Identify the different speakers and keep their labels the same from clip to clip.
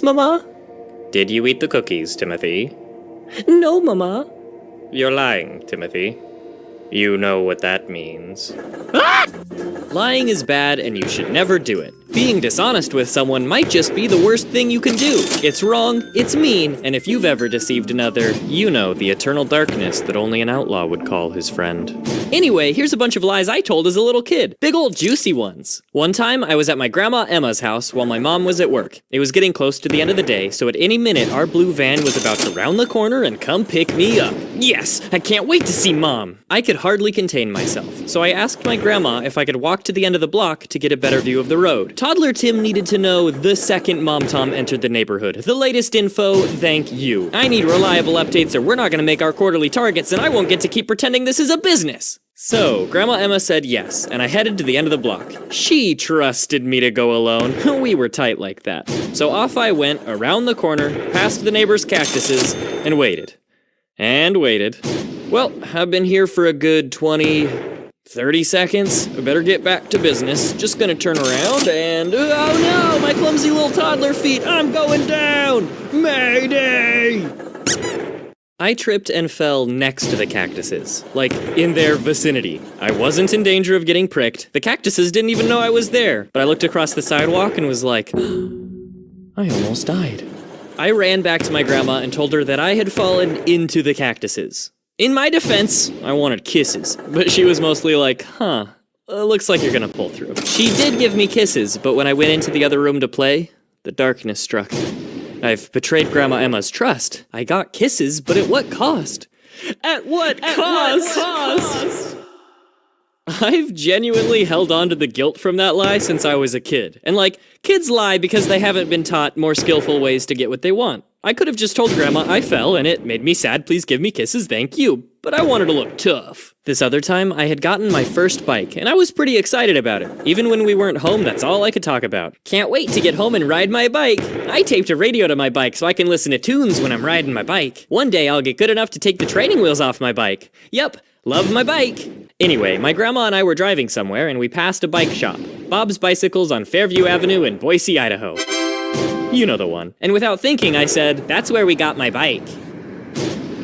Speaker 1: Mama?
Speaker 2: Did you eat the cookies, Timothy?
Speaker 1: No, Mama.
Speaker 2: You're lying, Timothy. You know what that means.
Speaker 3: Lying is bad and you should never do it. Being dishonest with someone might just be the worst thing you can do. It's wrong, it's mean, and if you've ever deceived another, you know the eternal darkness that only an outlaw would call his friend. Anyway, here's a bunch of lies I told as a little kid. Big old juicy ones. One time, I was at my grandma Emma's house while my mom was at work. It was getting close to the end of the day, so at any minute our blue van was about to round the corner and come pick me up. Yes, I can't wait to see Mom. I could hardly contain myself, so I asked my grandma if I could walk to the end of the block to get a better view of the road. Toddler Tim needed to know the second Mom Tom entered the neighborhood. The latest info, thank you. I need reliable updates or we're not gonna make our quarterly targets and I won't get to keep pretending this is a business. So, Grandma Emma said yes, and I headed to the end of the block. She trusted me to go alone. We were tight like that. So off I went, around the corner, past the neighbor's cactuses, and waited. And waited. Well, I've been here for a good 30 seconds. I better get back to business. Just gonna turn around and... Oh no! My clumsy little toddler feet! I'm going down! Mayday! I tripped and fell next to the cactuses. Like, in their vicinity. I wasn't in danger of getting pricked. The cactuses didn't even know I was there. But I looked across the sidewalk and was like... I almost died. I ran back to my grandma and told her that I had fallen into the cactuses. In my defense, I wanted kisses, but she was mostly like, looks like you're gonna pull through. She did give me kisses, but when I went into the other room to play, the darkness struck. I've betrayed Grandma Emma's trust. I got kisses, but at what cost? At what cost? I've genuinely held on to the guilt from that lie since I was a kid. And kids lie because they haven't been taught more skillful ways to get what they want. I could have just told Grandma I fell and it made me sad, please give me kisses, thank you. But I wanted to look tough. This other time, I had gotten my first bike, and I was pretty excited about it. Even when we weren't home, that's all I could talk about. Can't wait to get home and ride my bike. I taped a radio to my bike so I can listen to tunes when I'm riding my bike. One day, I'll get good enough to take the training wheels off my bike. Yep, love my bike. Anyway, my grandma and I were driving somewhere, and we passed a bike shop. Bob's Bicycles on Fairview Avenue in Boise, Idaho. You know the one. And without thinking, I said, that's where we got my bike.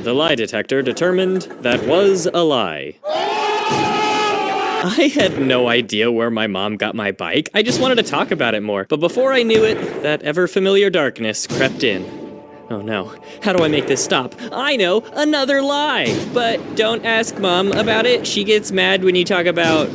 Speaker 3: The lie detector determined that was a lie. I had no idea where my mom got my bike. I just wanted to talk about it more. But before I knew it, that ever-familiar darkness crept in. Oh no, how do I make this stop? I know, another lie! But don't ask Mom about it. She gets mad when you talk about...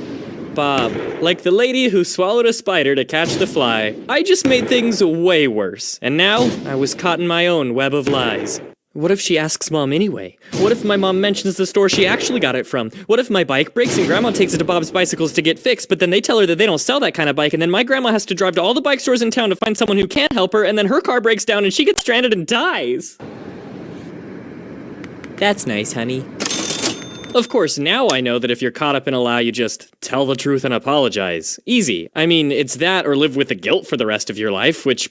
Speaker 3: Bob. Like the lady who swallowed a spider to catch the fly. I just made things way worse. And now, I was caught in my own web of lies. What if she asks Mom anyway? What if my mom mentions the store she actually got it from? What if my bike breaks and Grandma takes it to Bob's Bicycles to get fixed, but then they tell her that they don't sell that kind of bike, and then my grandma has to drive to all the bike stores in town to find someone who can't help her, and then her car breaks down and she gets stranded and dies? That's nice, honey. Of course, now I know that if you're caught up in a lie, you just tell the truth and apologize. Easy. I mean, it's that or live with the guilt for the rest of your life, which,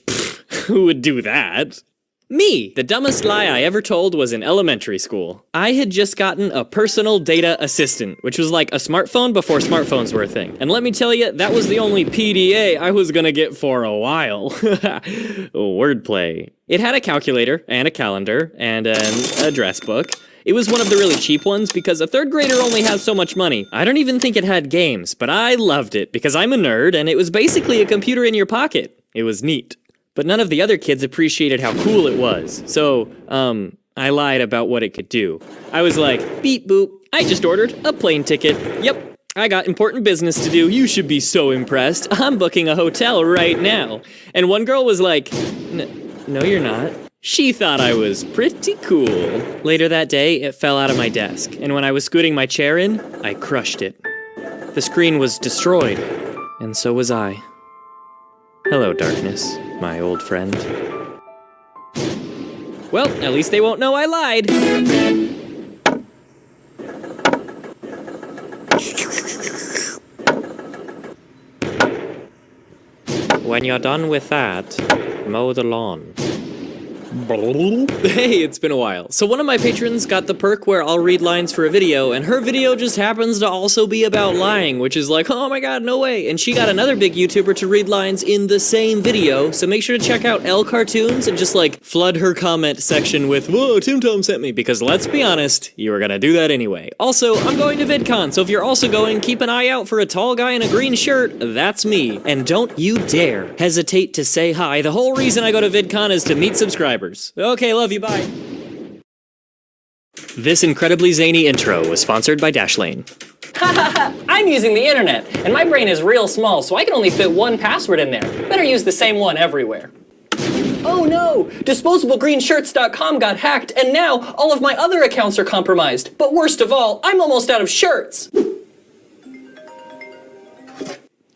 Speaker 3: who would do that? Me! The dumbest lie I ever told was in elementary school. I had just gotten a personal data assistant, which was like a smartphone before smartphones were a thing. And let me tell you, that was the only PDA I was gonna get for a while. Wordplay. It had a calculator, and a calendar, and an address book. It was one of the really cheap ones because a third grader only has so much money. I don't even think it had games, but I loved it because I'm a nerd and it was basically a computer in your pocket. It was neat. But none of the other kids appreciated how cool it was. So, I lied about what it could do. I was like, beep boop, I just ordered a plane ticket. Yep, I got important business to do. You should be so impressed. I'm booking a hotel right now. And one girl was like, no you're not. She thought I was pretty cool. Later that day, it fell out of my desk, and when I was scooting my chair in, I crushed it. The screen was destroyed, and so was I. Hello, darkness, my old friend. Well, at least they won't know I lied. When you're done with that, mow the lawn. Hey, it's been a while. So one of my patrons got the perk where I'll read lines for a video, and her video just happens to also be about lying, which is like, oh my god, no way. And she got another big YouTuber to read lines in the same video, so make sure to check out L Cartoons and just like flood her comment section with, whoa, Tim Tom sent me, because let's be honest, you were gonna do that anyway. Also, I'm going to VidCon, so if you're also going, keep an eye out for a tall guy in a green shirt. That's me. And don't you dare hesitate to say hi. The whole reason I go to VidCon is to meet subscribers. Okay, love you, bye. This incredibly zany intro was sponsored by Dashlane.
Speaker 4: I'm using the internet, and my brain is real small, so I can only fit one password in there. Better use the same one everywhere. Oh no! DisposableGreenShirts.com got hacked, and now all of my other accounts are compromised. But worst of all, I'm almost out of shirts!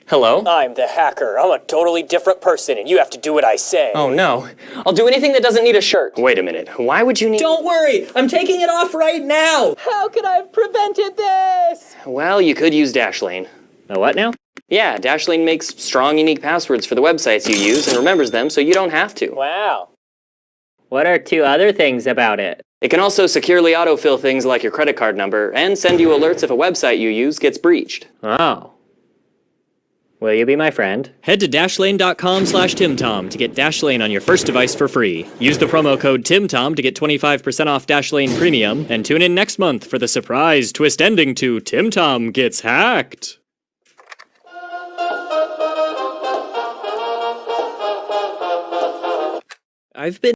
Speaker 4: Hello?
Speaker 5: I'm the hacker. I'm a totally different person, and you have to do what I say.
Speaker 4: Oh no. I'll do anything that doesn't need a shirt.
Speaker 2: Wait a minute. Why would you need...
Speaker 4: Don't worry! I'm taking it off right now!
Speaker 5: How could I have prevented this?
Speaker 2: Well, you could use Dashlane.
Speaker 3: A what now?
Speaker 2: Yeah, Dashlane makes strong, unique passwords for the websites you use and remembers them so you don't have to.
Speaker 5: Wow.
Speaker 4: What are 2 other things about it?
Speaker 2: It can also securely autofill things like your credit card number and send you alerts if a website you use gets breached.
Speaker 4: Oh. Will you be my friend?
Speaker 3: Head to dashlane.com/TimTom to get Dashlane on your first device for free. Use the promo code TimTom to get 25% off Dashlane Premium, and tune in next month for the surprise twist ending to Tim Tom Gets Hacked. I've been